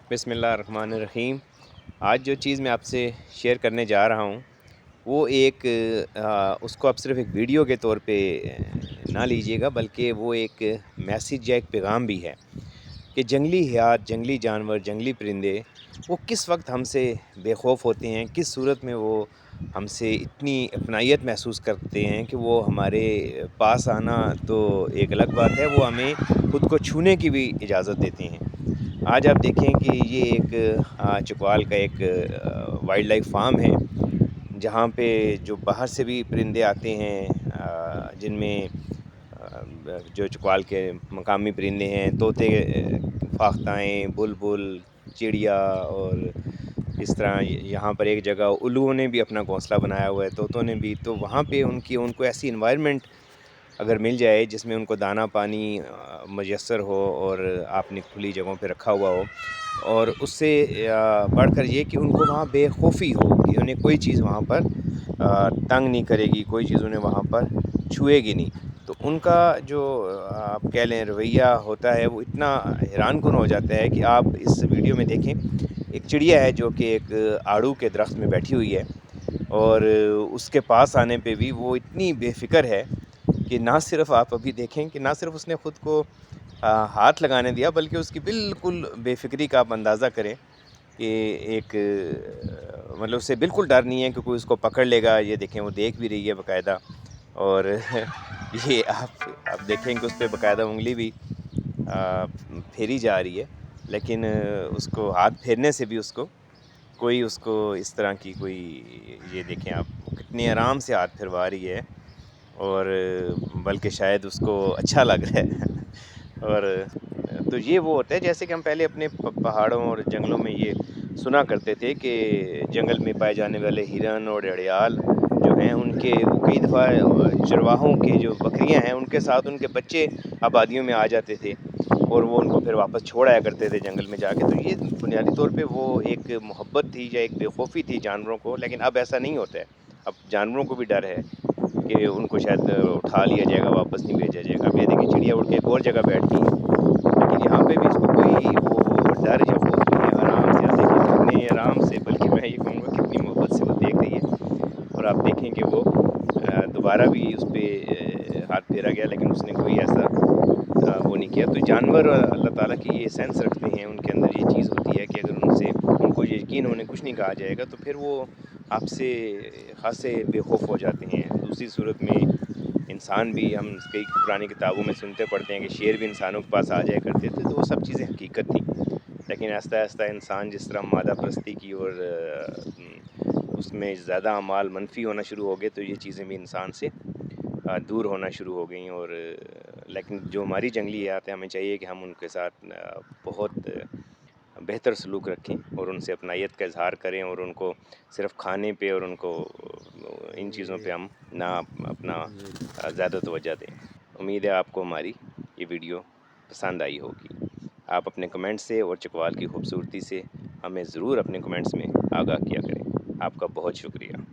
बिस्मिल्लाहिर्रहमानिर्रहीम। आज जो चीज़ मैं आपसे शेयर करने जा रहा हूँ वो एक उसको आप सिर्फ़ एक वीडियो के तौर पे ना लीजिएगा, बल्कि वो एक मैसेज या एक पैगाम भी है कि जंगली हयात, जंगली जानवर, जंगली परिंदे वो किस वक़्त हमसे बेखौफ़ होते हैं, किस सूरत में वो हमसे इतनी अपनाइत महसूस करते हैं कि वो हमारे पास आना तो एक अलग बात है, वो हमें खुद को छूने की भी इजाज़त देते हैं। आज आप देखें कि ये एक चकवाल का एक वाइल्ड लाइफ फार्म है, जहाँ पे जो बाहर से भी परिंदे आते हैं, जिनमें जो चकवाल के मकामी परिंदे हैं, तोते, फाख्ताएँ, बुलबुल, चिड़िया, और इस तरह यहाँ पर एक जगह उल्लुओं ने भी अपना घोंसला बनाया हुआ है, तोतों ने भी। तो वहाँ पे उनको ऐसी एनवायरनमेंट अगर मिल जाए जिसमें उनको दाना पानी मुयस्सर हो और आपने खुली जगहों पे रखा हुआ हो, और उससे बढ़कर ये कि उनको वहाँ बेखौफ़ी हो कि उन्हें कोई चीज़ वहाँ पर तंग नहीं करेगी, कोई चीज़ उन्हें वहाँ पर छुएगी नहीं। तो उनका जो आप कह लें रवैया होता है, वो इतना हैरानकुन हो जाता है कि आप इस वीडियो में देखें, एक चिड़िया है जो कि एक आड़ू के दरख्त में बैठी हुई है, और उसके पास आने पे भी वो इतनी बेफ़िक्र है कि ना सिर्फ़ आप अभी देखें कि ना सिर्फ़ उसने ख़ुद को हाथ लगाने दिया, बल्कि उसकी बिल्कुल बेफ़िक्री का आप अंदाज़ा करें कि एक मतलब उसे बिल्कुल डर नहीं है कि कोई उसको पकड़ लेगा। ये देखें, वो देख भी रही है बाकायदा, और ये आप देखें कि उस पे बाकायदा उँगली भी फेरी जा रही है, लेकिन उसको हाथ फेरने से भी उसको इस तरह की कोई, ये देखें आप कितने आराम से हाथ फिरवा रही है, और बल्कि शायद उसको अच्छा लग रहा है। और तो ये वो होता है जैसे कि हम पहले अपने पहाड़ों और जंगलों में ये सुना करते थे कि जंगल में पाए जाने वाले हिरन और घड़ियाल जो हैं, उनके वो कई दफ़ा चरवाहों के जो बकरियां हैं उनके साथ उनके बच्चे आबादियों में आ जाते थे, और वो उनको फिर वापस छोड़ आया करते थे जंगल में जाके। तो ये बुनियादी तौर पे वो एक मोहब्बत थी या एक बेखौफ़ी थी जानवरों को, लेकिन अब ऐसा नहीं होता है। अब जानवरों को भी डर है कि उनको शायद उठा लिया जाएगा, वापस नहीं भेजा जाएगा। अब ये देखिए, चिड़िया उड़ के एक और जगह बैठ गई है, लेकिन यहाँ पे भी इसको कोई वो डर या खौफ नहीं है। आराम से आप देखिए, कितने आराम से, बल्कि मैं ये कहूँगा कितनी मोहब्बत से वो देख रही है। और आप देखें कि वो दोबारा भी उस पे हाथ फेरा गया, लेकिन उसने कोई ऐसा वो नहीं किया। तो जानवर अल्लाह ताला की ये सेंस रखते हैं, उनके अंदर ये चीज़ होती है कि अगर उनको ये यकीन उन्हें कुछ नहीं कहा जाएगा, तो फिर वो आपसे ख़ासे बेखौफ़ हो जाते हैं। दूसरी सूरत में इंसान भी, हम कई पुरानी किताबों में सुनते पढ़ते हैं कि शेर भी इंसानों के पास आ जाया करते थे, तो वो सब चीज़ें हकीकत थी। लेकिन आहिस्ता-आहिस्ता इंसान जिस तरह मादा परस्ती की और उसमें ज़्यादा अमाल मनफ़ी होना शुरू हो गए, तो ये चीज़ें भी इंसान से दूर होना शुरू हो गई। और लेकिन जो हमारी जंगली हयात हैं, हमें चाहिए कि हम उनके साथ बहुत बेहतर सलूक रखें और उनसे अपनाइत का इज़हार करें, और उनको सिर्फ़ खाने पे और उनको इन चीज़ों पे हम ना अपना ज़्यादा तवज्जो दें। उम्मीद है आपको हमारी ये वीडियो पसंद आई होगी। आप अपने कमेंट से और चकवाल की खूबसूरती से हमें ज़रूर अपने कमेंट्स में आगाह किया करें। आपका बहुत शुक्रिया।